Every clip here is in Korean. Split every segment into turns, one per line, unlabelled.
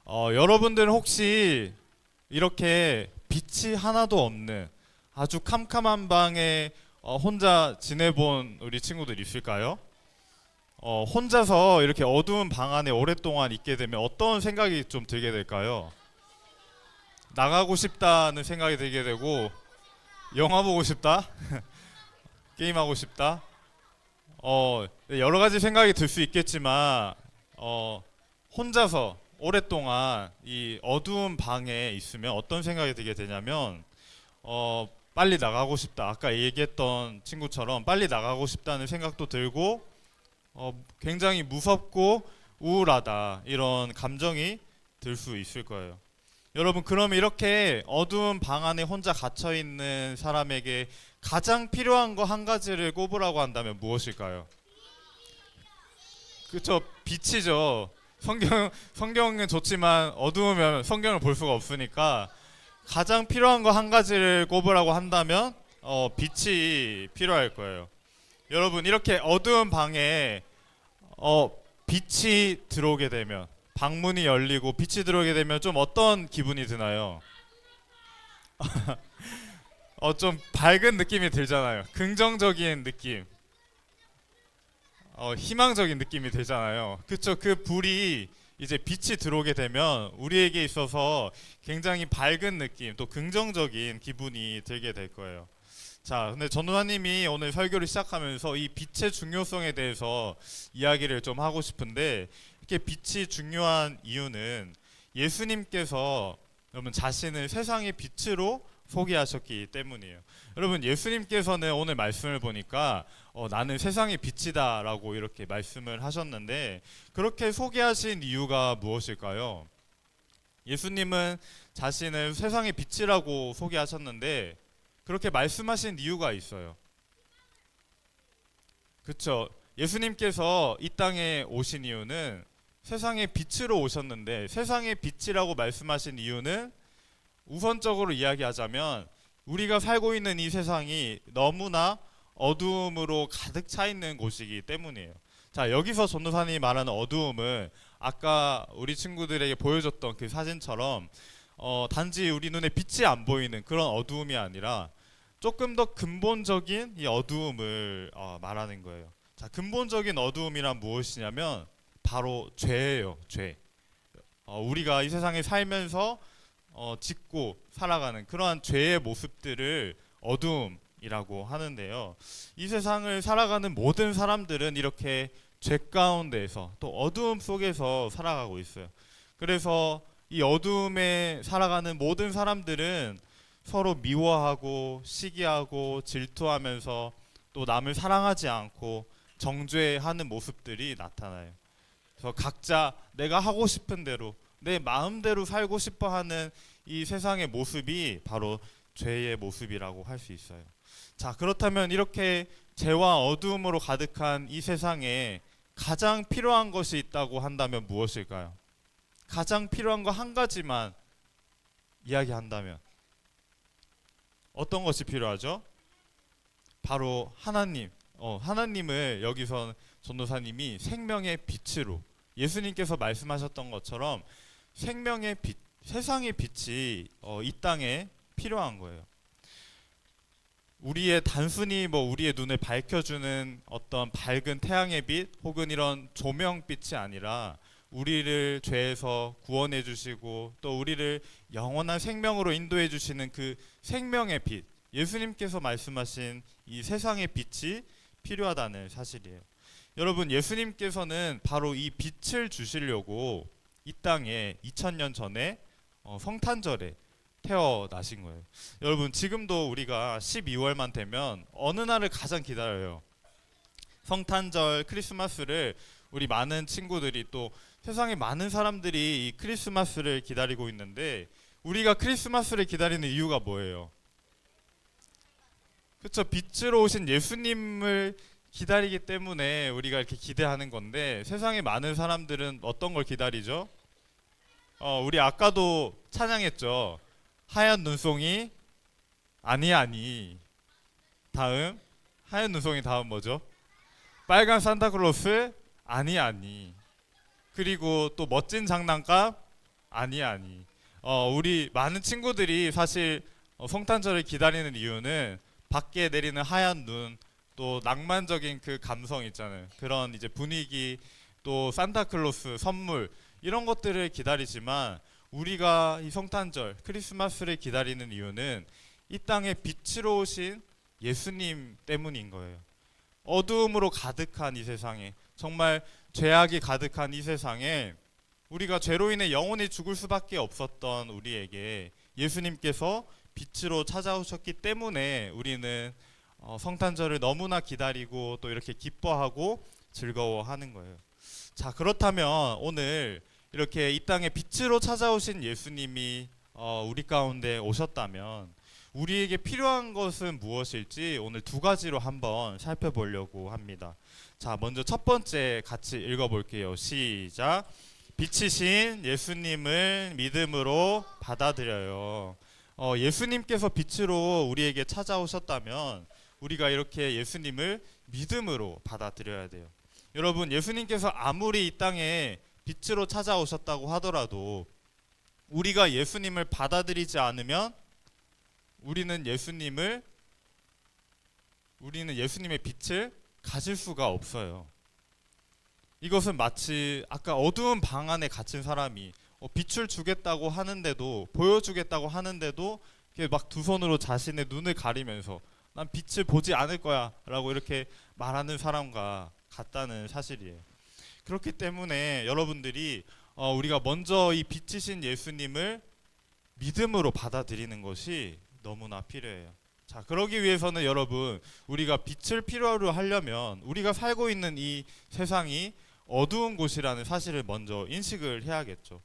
여러분들은 혹시 이렇게 빛이 하나도 없는 아주 캄캄한 방에 혼자 지내본 우리 친구들 있을까요? 혼자서 이렇게 어두운 방 안에 오랫동안 있게 되면 어떤 생각이 좀 들게 될까요? 나가고 싶다는 생각이 들게 되고, 영화 보고 싶다? 게임하고 싶다? 여러 가지 생각이 들 수 있겠지만, 혼자서 오랫동안 이 어두운 방에 있으면 어떤 생각이 들게 되냐면, 빨리 나가고 싶다. 아까 얘기했던 친구처럼 빨리 나가고 싶다는 생각도 들고, 굉장히 무섭고 우울하다. 이런 감정이 들 수 있을 거예요. 여러분, 그럼 이렇게 어두운 방 안에 혼자 갇혀 있는 사람에게 가장 필요한 거 한 가지를 꼽으라고 한다면 무엇일까요? 그렇죠. 빛이죠. 성경은 좋지만 어두우면 성경을 볼 수가 없으니까 가장 필요한 거 한 가지를 꼽으라고 한다면 빛이 필요할 거예요. 여러분, 이렇게 어두운 방에 빛이 들어오게 되면, 방문이 열리고 빛이 들어오게 되면 좀 어떤 기분이 드나요? 좀 밝은 느낌이 들잖아요. 긍정적인 느낌, 희망적인 느낌이 들잖아요. 그쵸? 그 불이 이제 빛이 들어오게 되면 우리에게 있어서 굉장히 밝은 느낌, 또 긍정적인 기분이 들게 될 거예요. 자, 근데 전도사님이 오늘 설교를 시작하면서 이 빛의 중요성에 대해서 이야기를 좀 하고 싶은데, 이렇게 빛이 중요한 이유는 예수님께서 여러분 자신을 세상의 빛으로 소개하셨기 때문이에요. 여러분, 예수님께서는 오늘 말씀을 보니까 나는 세상의 빛이다 라고 이렇게 말씀을 하셨는데, 그렇게 소개하신 이유가 무엇일까요? 예수님은 자신을 세상의 빛이라고 소개하셨는데 그렇게 말씀하신 이유가 있어요. 그렇죠? 예수님께서 이 땅에 오신 이유는 세상의 빛으로 오셨는데, 세상의 빛이라고 말씀하신 이유는 우선적으로 이야기하자면 우리가 살고 있는 이 세상이 너무나 어두움으로 가득 차 있는 곳이기 때문이에요. 자, 여기서 전도사님이 말하는 어두움은 아까 우리 친구들에게 보여줬던 그 사진처럼 단지 우리 눈에 빛이 안 보이는 그런 어두움이 아니라 조금 더 근본적인 이 어두움을 말하는 거예요. 자, 근본적인 어두움이란 무엇이냐면 바로 죄예요. 죄. 우리가 이 세상에 살면서 짓고 살아가는 그러한 죄의 모습들을 어두움이라고 하는데요. 이 세상을 살아가는 모든 사람들은 이렇게 죄 가운데에서 또 어두움 속에서 살아가고 있어요. 그래서 이 어두움에 살아가는 모든 사람들은 서로 미워하고 시기하고 질투하면서 또 남을 사랑하지 않고 정죄하는 모습들이 나타나요. 그래서 각자 내가 하고 싶은 대로 내 마음대로 살고 싶어 하는 이 세상의 모습이 바로 죄의 모습이라고 할 수 있어요. 자, 그렇다면 이렇게 죄와 어두움으로 가득한 이 세상에 가장 필요한 것이 있다고 한다면 무엇일까요? 가장 필요한 거 한 가지만 이야기한다면 어떤 것이 필요하죠? 바로 하나님. 하나님을 여기서 전도사님이 생명의 빛으로, 예수님께서 말씀하셨던 것처럼 생명의 빛, 세상의 빛이 이 땅에 필요한 거예요. 우리의 단순히 우리의 눈을 밝혀주는 어떤 밝은 태양의 빛 혹은 이런 조명빛이 아니라 우리를 죄에서 구원해 주시고 또 우리를 영원한 생명으로 인도해 주시는 그 생명의 빛, 예수님께서 말씀하신 이 세상의 빛이 필요하다는 사실이에요. 여러분, 예수님께서는 바로 이 빛을 주시려고 이 땅에 2000년 전에 성탄절에 태어나신 거예요. 여러분, 지금도 우리가 12월만 되면 어느 날을 가장 기다려요? 성탄절, 크리스마스를 우리 많은 친구들이 또 세상에 많은 사람들이 이 크리스마스를 기다리고 있는데, 우리가 크리스마스를 기다리는 이유가 뭐예요? 그렇죠. 빛으로 오신 예수님을 기다리기 때문에 우리가 이렇게 기대하는 건데, 세상에 많은 사람들은 어떤 걸 기다리죠? 우리 아까도 찬양했죠. 하얀 눈송이 아니 아니. 다음 하얀 눈송이 다음 뭐죠? 빨간 산타클로스 아니 아니. 그리고 또 멋진 장난감 아니. 우리 많은 친구들이 사실 성탄절을 기다리는 이유는 밖에 내리는 하얀 눈, 또 낭만적인 그 감성 있잖아요. 그런 이제 분위기, 또 산타클로스 선물 이런 것들을 기다리지만 우리가 이 성탄절, 크리스마스를 기다리는 이유는 이 땅에 빛으로 오신 예수님 때문인 거예요. 어두움으로 가득한 이 세상에, 정말 죄악이 가득한 이 세상에 우리가 죄로 인해 영원히 죽을 수밖에 없었던 우리에게 예수님께서 빛으로 찾아오셨기 때문에 우리는 성탄절을 너무나 기다리고 또 이렇게 기뻐하고 즐거워하는 거예요. 자, 그렇다면 오늘 이렇게 이 땅에 빛으로 찾아오신 예수님이 우리 가운데 오셨다면 우리에게 필요한 것은 무엇일지 오늘 두 가지로 한번 살펴보려고 합니다. 자, 먼저 첫 번째 같이 읽어볼게요. 시작. 빛이신 예수님을 믿음으로 받아들여요. 예수님께서 빛으로 우리에게 찾아오셨다면 우리가 이렇게 예수님을 믿음으로 받아들여야 돼요. 여러분, 예수님께서 아무리 이 땅에 빛으로 찾아오셨다고 하더라도 우리가 예수님을 받아들이지 않으면 우리는 예수님의 빛을 가질 수가 없어요. 이것은 마치 아까 어두운 방 안에 갇힌 사람이 빛을 주겠다고 하는데도, 보여주겠다고 하는데도 막 두 손으로 자신의 눈을 가리면서 난 빛을 보지 않을 거야 라고 이렇게 말하는 사람과 같다는 사실이에요. 그렇기 때문에 여러분들이 우리가 먼저 이 빛이신 예수님을 믿음으로 받아들이는 것이 너무나 필요해요. 자, 그러기 위해서는 여러분, 우리가 빛을 필요로 하려면 우리가 살고 있는 이 세상이 어두운 곳이라는 사실을 먼저 인식을 해야겠죠.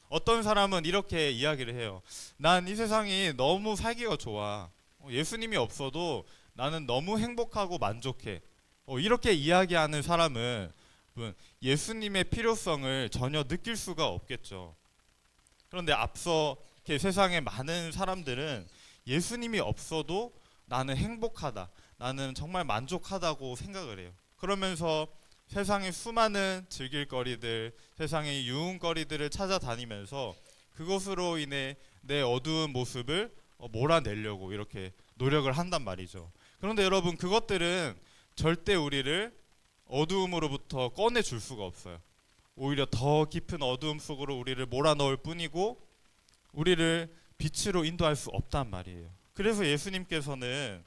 어떤 사람은 이렇게 이야기를 해요. 난 이 세상이 너무 살기가 좋아. 예수님이 없어도 나는 너무 행복하고 만족해. 이렇게 이야기하는 사람은 예수님의 필요성을 전혀 느낄 수가 없겠죠. 그런데 앞서 이렇게 세상의 많은 사람들은 예수님이 없어도 나는 행복하다, 나는 정말 만족하다고 생각을 해요. 그러면서 세상의 수많은 즐길 거리들, 세상의 유흥거리들을 찾아다니면서 그것으로 인해 내 어두운 모습을 몰아내려고 이렇게 노력을 한단 말이죠. 그런데 여러분, 그것들은 절대 우리를 어두움으로부터 꺼내줄 수가 없어요. 오히려 더 깊은 어두움 속으로 우리를 몰아넣을 뿐이고 우리를 빛으로 인도할 수 없단 말이에요. 그래서 예수님께서는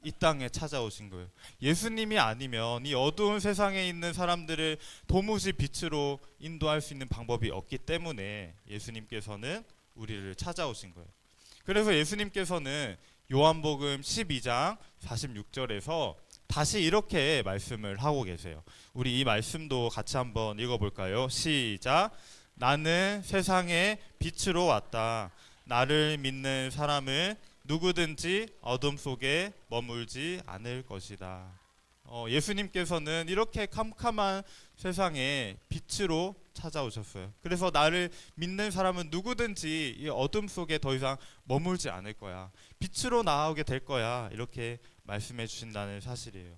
이 땅에 찾아오신 거예요. 예수님이 아니면 이 어두운 세상에 있는 사람들을 도무지 빛으로 인도할 수 있는 방법이 없기 때문에 예수님께서는 우리를 찾아오신 거예요. 그래서 예수님께서는 요한복음 12장 46절에서 다시 이렇게 말씀을 하고 계세요. 우리 이 말씀도 같이 한번 읽어볼까요? 시작. 나는 세상의 빛으로 왔다. 나를 믿는 사람은 누구든지 어둠 속에 머물지 않을 것이다. 예수님께서는 이렇게 캄캄한 세상에 빛으로 찾아오셨어요. 그래서 나를 믿는 사람은 누구든지 이 어둠 속에 더 이상 머물지 않을 거야. 빛으로 나오게 될 거야. 이렇게 말씀해 주신다는 사실이에요.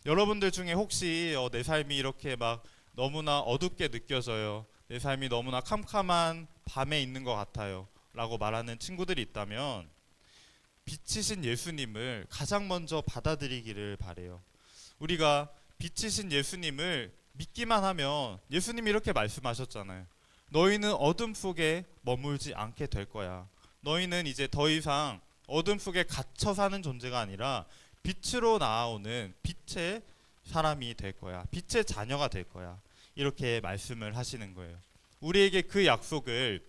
여러분들 중에 혹시 내 삶이 이렇게 막 너무나 어둡게 느껴져요. 내 삶이 너무나 캄캄한 밤에 있는 것 같아요. 라고 말하는 친구들이 있다면 빛이신 예수님을 가장 먼저 받아들이기를 바래요. 우리가 빛이신 예수님을 믿기만 하면 예수님이 이렇게 말씀하셨잖아요. 너희는 어둠 속에 머물지 않게 될 거야. 너희는 이제 더 이상 어둠 속에 갇혀 사는 존재가 아니라 빛으로 나아오는 빛의 사람이 될 거야. 빛의 자녀가 될 거야. 이렇게 말씀을 하시는 거예요. 우리에게 그 약속을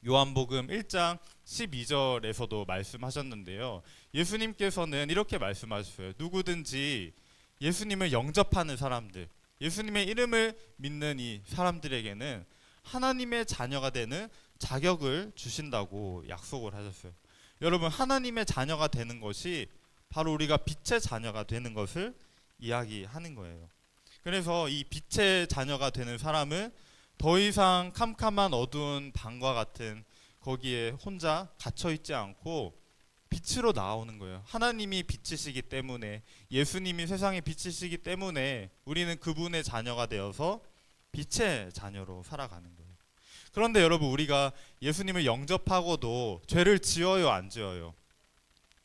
요한복음 1장 12절에서도 말씀하셨는데요. 예수님께서는 이렇게 말씀하셨어요. 누구든지 예수님을 영접하는 사람들, 예수님의 이름을 믿는 이 사람들에게는 하나님의 자녀가 되는 자격을 주신다고 약속을 하셨어요. 여러분, 하나님의 자녀가 되는 것이 바로 우리가 빛의 자녀가 되는 것을 이야기하는 거예요. 그래서 이 빛의 자녀가 되는 사람은 더 이상 캄캄한 어두운 방과 같은 거기에 혼자 갇혀 있지 않고 빛으로 나오는 거예요. 하나님이 빛이시기 때문에, 예수님이 세상의 빛이시기 때문에 우리는 그분의 자녀가 되어서 빛의 자녀로 살아가는 거예요. 그런데 여러분, 우리가 예수님을 영접하고도 죄를 지어요, 안 지어요?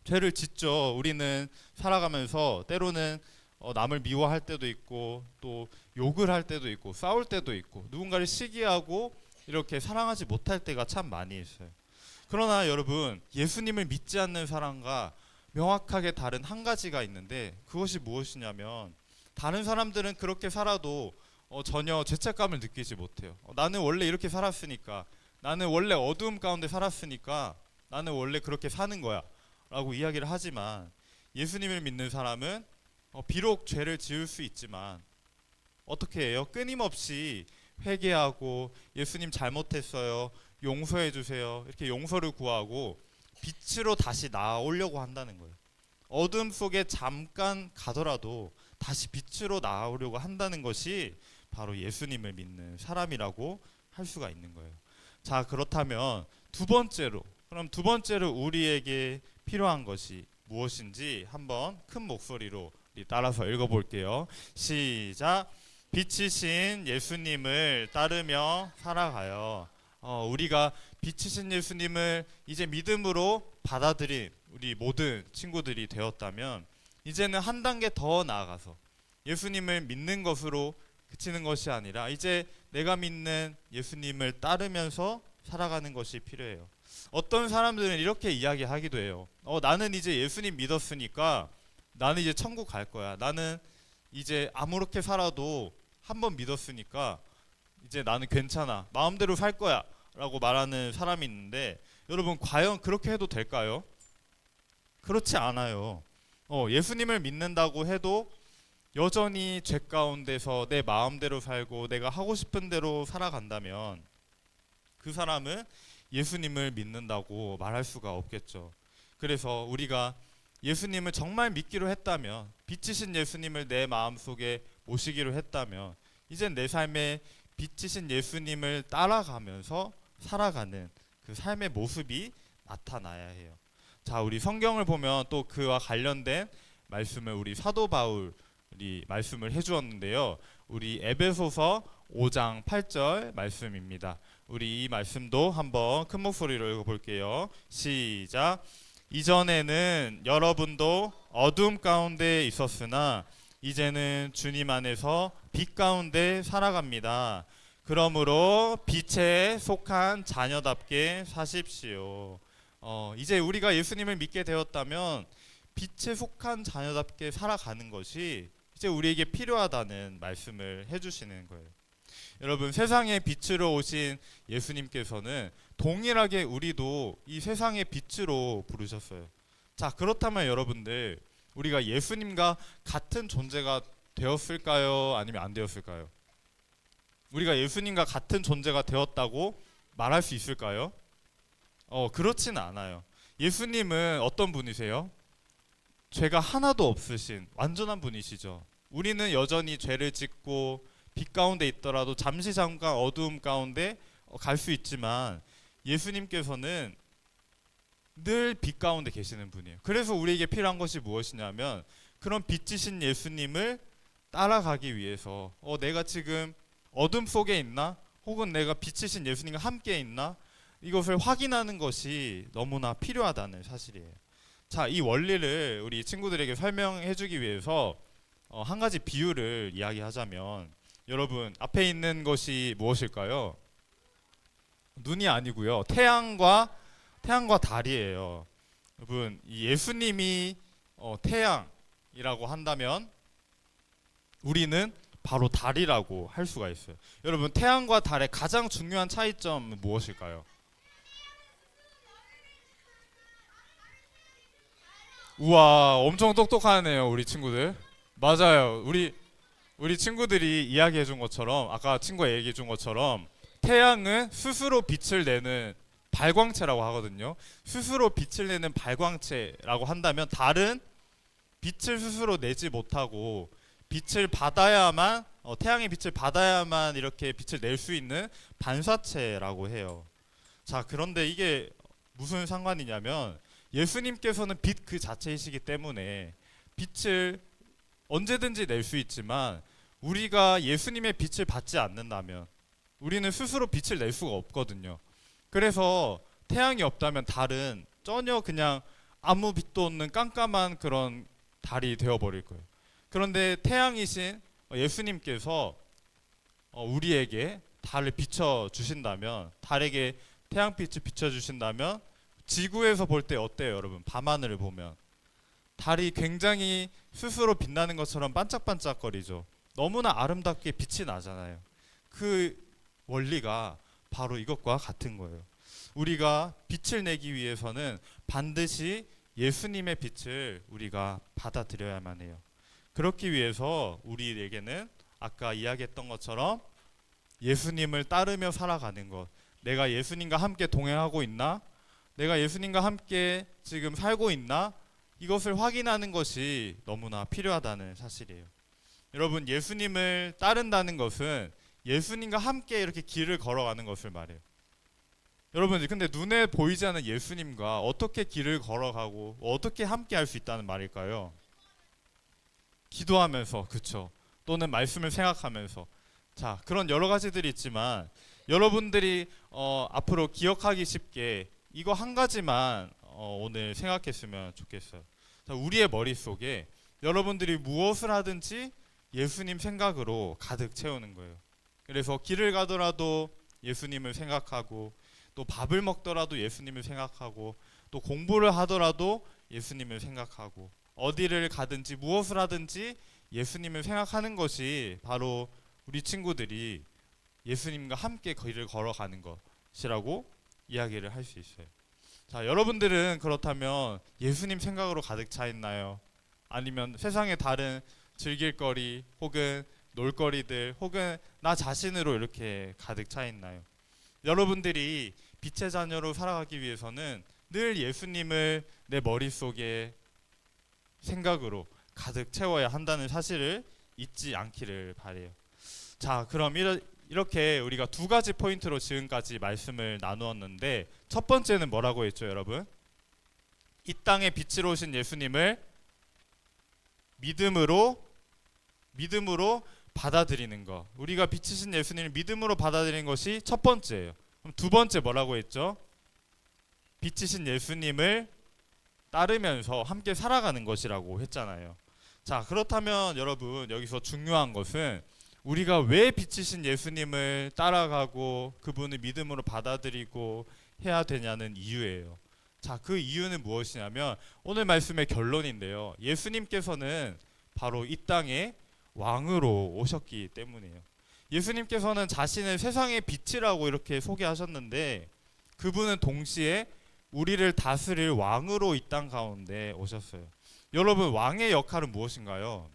죄를 짓죠. 우리는 살아가면서 때로는 남을 미워할 때도 있고, 또 욕을 할 때도 있고, 싸울 때도 있고, 누군가를 시기하고 이렇게 사랑하지 못할 때가 참 많이 있어요. 그러나 여러분, 예수님을 믿지 않는 사람과 명확하게 다른 한 가지가 있는데, 그것이 무엇이냐면, 다른 사람들은 그렇게 살아도 전혀 죄책감을 느끼지 못해요. 나는 원래 이렇게 살았으니까, 나는 원래 어두움 가운데 살았으니까, 나는 원래 그렇게 사는 거야 라고 이야기를 하지만, 예수님을 믿는 사람은 비록 죄를 지을 수 있지만 어떻게 해요? 끊임없이 회개하고, 예수님 잘못했어요, 용서해 주세요, 이렇게 용서를 구하고 빛으로 다시 나아오려고 한다는 거예요. 어둠 속에 잠깐 가더라도 다시 빛으로 나아오려고 한다는 것이 바로 예수님을 믿는 사람이라고 할 수가 있는 거예요. 자, 그렇다면 두 번째로 우리에게 필요한 것이 무엇인지 한번 큰 목소리로 따라서 읽어볼게요. 시작. 빛이신 예수님을 따르며 살아가요. 우리가 빛이신 예수님을 이제 믿음으로 받아들인 우리 모든 친구들이 되었다면, 이제는 한 단계 더 나아가서 예수님을 믿는 것으로 그치는 것이 아니라 이제 내가 믿는 예수님을 따르면서 살아가는 것이 필요해요. 어떤 사람들은 이렇게 이야기하기도 해요. 나는 이제 예수님 믿었으니까 나는 이제 천국 갈 거야. 나는 이제 아무렇게 살아도 한번 믿었으니까 이제 나는 괜찮아, 마음대로 살 거야 라고 말하는 사람이 있는데, 여러분, 과연 그렇게 해도 될까요? 그렇지 않아요. 예수님을 믿는다고 해도 여전히 죄 가운데서 내 마음대로 살고 내가 하고 싶은 대로 살아간다면 그 사람은 예수님을 믿는다고 말할 수가 없겠죠. 그래서 우리가 예수님을 정말 믿기로 했다면, 빛이신 예수님을 내 마음속에 모시기로 했다면, 이젠 내 삶에 빛이신 예수님을 따라가면서 살아가는 그 삶의 모습이 나타나야 해요. 자, 우리 성경을 보면 또 그와 관련된 말씀을 우리 사도 바울이 말씀을 해주었는데요. 우리 에베소서 5장 8절 말씀입니다. 우리 이 말씀도 한번 큰 목소리로 읽어볼게요. 시작. 이전에는 여러분도 어둠 가운데 있었으나 이제는 주님 안에서 빛 가운데 살아갑니다. 그러므로 빛에 속한 자녀답게 사십시오. 이제 우리가 예수님을 믿게 되었다면 빛에 속한 자녀답게 살아가는 것이 이제 우리에게 필요하다는 말씀을 해주시는 거예요. 여러분, 세상의 빛으로 오신 예수님께서는 동일하게 우리도 이 세상의 빛으로 부르셨어요. 자, 그렇다면 여러분들, 우리가 예수님과 같은 존재가 되었을까요? 아니면 안 되었을까요? 우리가 예수님과 같은 존재가 되었다고 말할 수 있을까요? 그렇지는 않아요. 예수님은 어떤 분이세요? 죄가 하나도 없으신 완전한 분이시죠. 우리는 여전히 죄를 짓고 빛 가운데 있더라도 잠시 잠깐 어두움 가운데 갈 수 있지만, 예수님께서는 늘 빛 가운데 계시는 분이에요. 그래서 우리에게 필요한 것이 무엇이냐면, 그런 빛이신 예수님을 따라가기 위해서 내가 지금 어둠 속에 있나? 혹은 내가 빛이신 예수님과 함께 있나? 이것을 확인하는 것이 너무나 필요하다는 사실이에요. 자, 이 원리를 우리 친구들에게 설명해 주기 위해서 한 가지 비유를 이야기하자면, 여러분, 앞에 있는 것이 무엇일까요? 눈이 아니고요. 태양과 달이에요. 여러분, 이 예수님이 태양이라고 한다면 우리는 바로 달이라고 할 수가 있어요. 여러분, 태양과 달의 가장 중요한 차이점은 무엇일까요? 우와, 엄청 똑똑하네요, 우리 친구들. 맞아요. 우리 친구들이 이야기해 준 것처럼, 아까 친구가 얘기해 준 것처럼, 태양은 스스로 빛을 내는 발광체라고 하거든요. 스스로 빛을 내는 발광체라고 한다면, 달은 빛을 스스로 내지 못하고 빛을 받아야만, 태양의 빛을 받아야만 이렇게 빛을 낼 수 있는 반사체라고 해요. 자, 그런데 이게 무슨 상관이냐면, 예수님께서는 빛 그 자체이시기 때문에 빛을 언제든지 낼 수 있지만, 우리가 예수님의 빛을 받지 않는다면, 우리는 스스로 빛을 낼 수가 없거든요. 그래서 태양이 없다면 달은 전혀 그냥 아무 빛도 없는 깜깜한 그런 달이 되어버릴 거예요. 그런데 태양이신 예수님께서 우리에게 달을 비춰 주신다면, 달에게 태양빛을 비춰 주신다면 지구에서 볼 때 어때요, 여러분? 밤하늘을 보면 달이 굉장히 스스로 빛나는 것처럼 반짝반짝거리죠. 너무나 아름답게 빛이 나잖아요. 그 원리가 바로 이것과 같은 거예요. 우리가 빛을 내기 위해서는 반드시 예수님의 빛을 우리가 받아들여야만 해요. 그렇기 위해서 우리에게는 아까 이야기했던 것처럼 예수님을 따르며 살아가는 것, 내가 예수님과 함께 동행하고 있나? 내가 예수님과 함께 지금 살고 있나? 이것을 확인하는 것이 너무나 필요하다는 사실이에요. 여러분, 예수님을 따른다는 것은 예수님과 함께 이렇게 길을 걸어가는 것을 말해요. 여러분, 근데 눈에 보이지 않는 예수님과 어떻게 길을 걸어가고 어떻게 함께 할 수 있다는 말일까요? 기도하면서, 그쵸? 또는 말씀을 생각하면서. 자, 그런 여러 가지들이 있지만 여러분들이 앞으로 기억하기 쉽게 이거 한 가지만 오늘 생각했으면 좋겠어요. 자, 우리의 머릿속에 여러분들이 무엇을 하든지 예수님 생각으로 가득 채우는 거예요. 그래서 길을 가더라도 예수님을 생각하고, 또 밥을 먹더라도 예수님을 생각하고, 또 공부를 하더라도 예수님을 생각하고, 어디를 가든지 무엇을 하든지 예수님을 생각하는 것이 바로 우리 친구들이 예수님과 함께 길을 걸어가는 것이라고 이야기를 할 수 있어요. 자, 여러분들은 그렇다면 예수님 생각으로 가득 차 있나요? 아니면 세상의 다른 즐길거리 혹은 놀거리들 혹은 나 자신으로 이렇게 가득 차 있나요? 여러분들이 빛의 자녀로 살아가기 위해서는 늘 예수님을 내 머릿속에 생각으로 가득 채워야 한다는 사실을 잊지 않기를 바라요. 자, 그럼 이렇게 우리가 두 가지 포인트로 지금까지 말씀을 나누었는데, 첫 번째는 뭐라고 했죠, 여러분? 이 땅에 빛으로 오신 예수님을 믿음으로 받아들이는 것. 우리가 빛이신 예수님을 믿음으로 받아들이는 것이 첫 번째예요. 그럼 두 번째 뭐라고 했죠? 빛이신 예수님을 따르면서 함께 살아가는 것이라고 했잖아요. 자, 그렇다면 여러분, 여기서 중요한 것은 우리가 왜 빛이신 예수님을 따라가고 그분을 믿음으로 받아들이고 해야 되냐는 이유예요. 자, 그 이유는 무엇이냐면 오늘 말씀의 결론인데요. 예수님께서는 바로 이 땅에 왕으로 오셨기 때문이에요. 예수님께서는 자신을 세상의 빛이라고 이렇게 소개하셨는데, 그분은 동시에 우리를 다스릴 왕으로 이 땅 가운데 오셨어요. 여러분, 왕의 역할은 무엇인가요?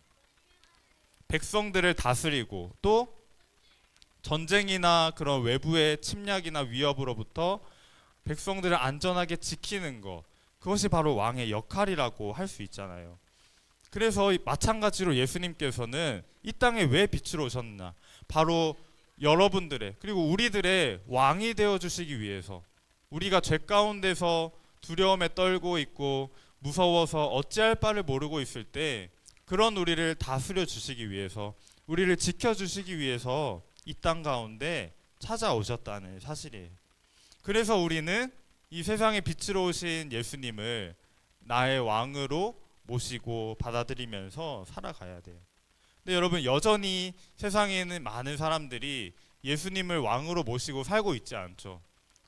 백성들을 다스리고, 또 전쟁이나 그런 외부의 침략이나 위협으로부터 백성들을 안전하게 지키는 것, 그것이 바로 왕의 역할이라고 할 수 있잖아요. 그래서 마찬가지로 예수님께서는 이 땅에 왜 빛으로 오셨나? 바로 여러분들의, 그리고 우리들의 왕이 되어 주시기 위해서, 우리가 죄 가운데서 두려움에 떨고 있고 무서워서 어찌할 바를 모르고 있을 때 그런 우리를 다스려 주시기 위해서, 우리를 지켜 주시기 위해서 이 땅 가운데 찾아오셨다는 사실이에요. 그래서 우리는 이 세상에 빛으로 오신 예수님을 나의 왕으로 모시고 받아들이면서 살아가야 돼요. 근데 여러분, 여전히 세상에는 많은 사람들이 예수님을 왕으로 모시고 살고 있지 않죠.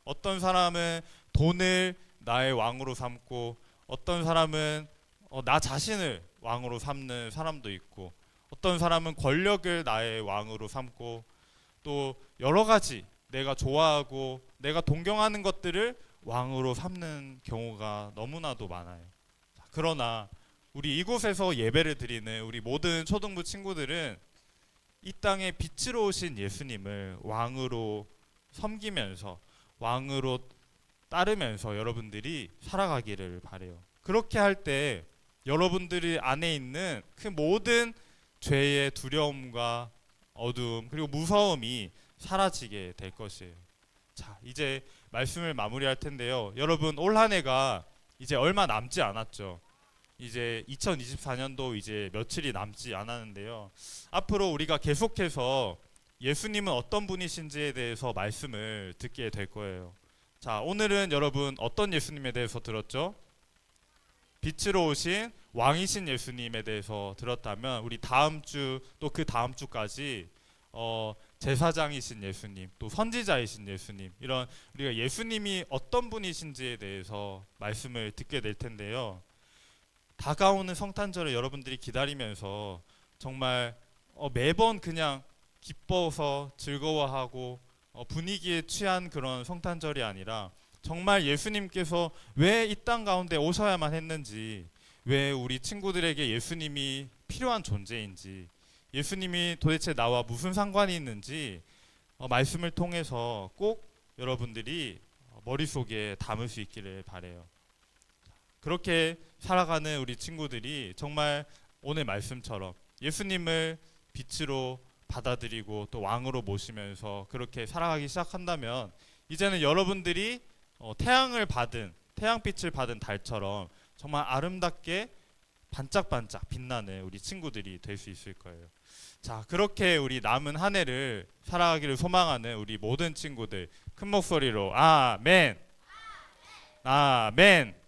어떤 사람은 돈을 나의 왕으로 삼고, 어떤 사람은 나 자신을 왕으로 삼는 사람도 있고, 어떤 사람은 권력을 나의 왕으로 삼고, 또 여러 가지 내가 좋아하고 내가 동경하는 것들을 왕으로 삼는 경우가 너무나도 많아요. 그러나 우리 이곳에서 예배를 드리는 우리 모든 초등부 친구들은 이 땅에 빛으로 오신 예수님을 왕으로 섬기면서, 왕으로 따르면서 여러분들이 살아가기를 바래요. 그렇게 할 때 여러분들이 안에 있는 그 모든 죄의 두려움과 어두움, 그리고 무서움이 사라지게 될 것이에요. 자, 이제 말씀을 마무리할 텐데요. 여러분, 올 한 해가 이제 얼마 남지 않았죠. 이제 2024년도 이제 며칠이 남지 않았는데요. 앞으로 우리가 계속해서 예수님은 어떤 분이신지에 대해서 말씀을 듣게 될 거예요. 자, 오늘은 여러분 어떤 예수님에 대해서 들었죠? 빛으로 오신 왕이신 예수님에 대해서 들었다면 우리 다음 주 또 그 다음 주까지 제사장이신 예수님, 또 선지자이신 예수님, 이런 우리가 예수님이 어떤 분이신지에 대해서 말씀을 듣게 될 텐데요. 다가오는 성탄절을 여러분들이 기다리면서 정말 매번 그냥 기뻐서 즐거워하고 분위기에 취한 그런 성탄절이 아니라 정말 예수님께서 왜 이 땅 가운데 오셔야만 했는지, 왜 우리 친구들에게 예수님이 필요한 존재인지, 예수님이 도대체 나와 무슨 상관이 있는지 말씀을 통해서 꼭 여러분들이 머릿속에 담을 수 있기를 바래요. 그렇게 살아가는 우리 친구들이 정말 오늘 말씀처럼 예수님을 빛으로 받아들이고 또 왕으로 모시면서 그렇게 살아가기 시작한다면 이제는 여러분들이 태양빛을 받은 달처럼 정말 아름답게 반짝반짝 빛나는 우리 친구들이 될 수 있을 거예요. 자, 그렇게 우리 남은 한 해를 살아가기를 소망하는 우리 모든 친구들 큰 목소리로 아멘, 아멘.